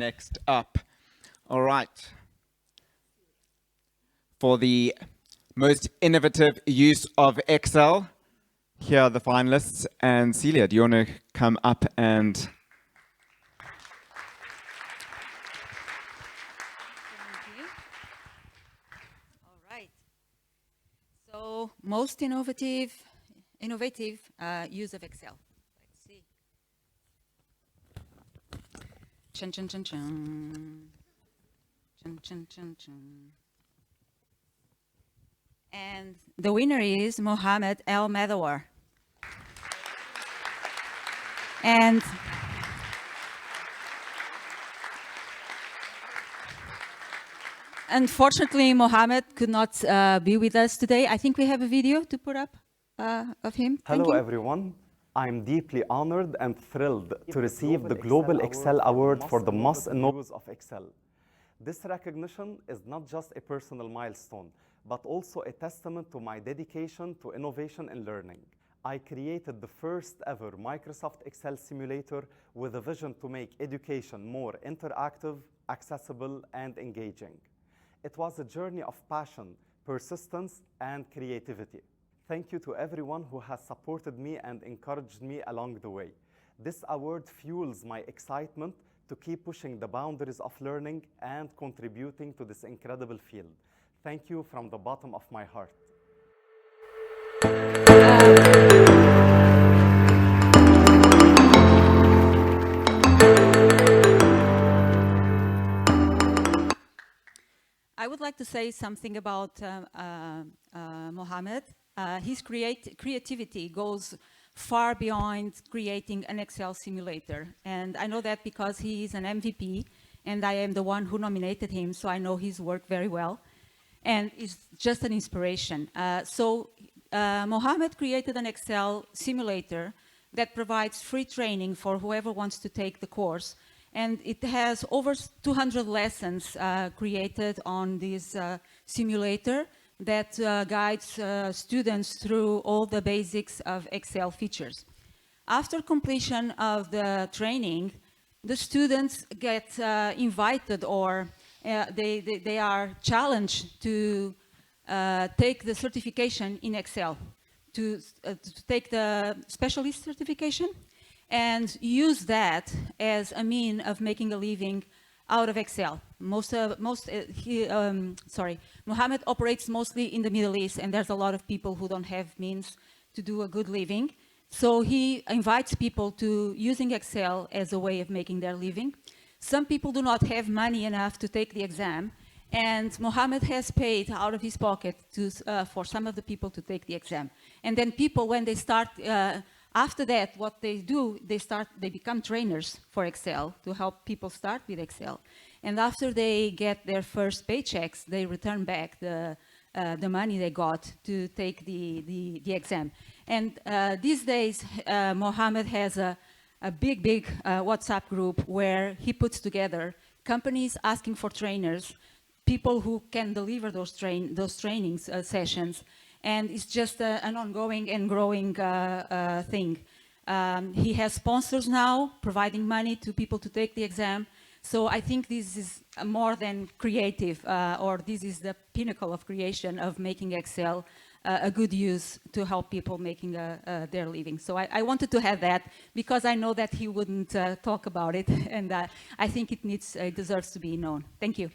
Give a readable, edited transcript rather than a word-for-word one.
next up. All right. For the most innovative use of Excel, here are the finalists. And Celia, do you want to come up and... Thank you. All right. So, most innovative use of Excel. Let's see. Chun, chun, chun, chun. Chun, chun, chun, chun. And the winner is Mohammed El Madawar. And unfortunately, Mohammed could not be with us today. I think we have a video to put up of him. Hello, everyone. I'm deeply honored and thrilled to receive the Global Excel Award for the most innovative use of Excel. This recognition is not just a personal milestone, but also a testament to my dedication to innovation and learning. I created the first ever Microsoft Excel simulator with a vision to make education more interactive, accessible, and engaging. It was a journey of passion, persistence, and creativity. Thank you to everyone who has supported me and encouraged me along the way. This award fuels my excitement to keep pushing the boundaries of learning and contributing to this incredible field. Thank you from the bottom of my heart. I would like to say something about Mohammed. His creativity goes far beyond creating an Excel simulator. And I know that because he is an MVP, and I am the one who nominated him, so I know his work very well. And it's just an inspiration. Mohammed created an Excel simulator that provides free training for whoever wants to take the course. And it has over 200 lessons created on this simulator that guides students through all the basics of Excel features. After completion of the training, the students get invited or they are challenged to take the certification in Excel, to take the specialist certification and use that as a means of making a living out of Excel. Mohammed operates mostly in the Middle East, and there's a lot of people who don't have means to do a good living. So he invites people to using Excel as a way of making their living. Some people do not have money enough to take the exam, and Mohammed has paid out of his pocket for some of the people to take the exam. And then people, when they start, after that, what they do, they become trainers for Excel to help people start with Excel. And after they get their first paychecks, they return back the money they got to take the exam. And these days, Mohammed has a big WhatsApp group where he puts together companies asking for trainers, people who can deliver those trainings sessions, and it's just an ongoing and growing thing. He has sponsors now providing money to people to take the exam. So I think this is more than creative, or this is the pinnacle of creation of making Excel a good use to help people making their living. So I wanted to have that because I know that he wouldn't talk about it, and I think it deserves to be known. Thank you.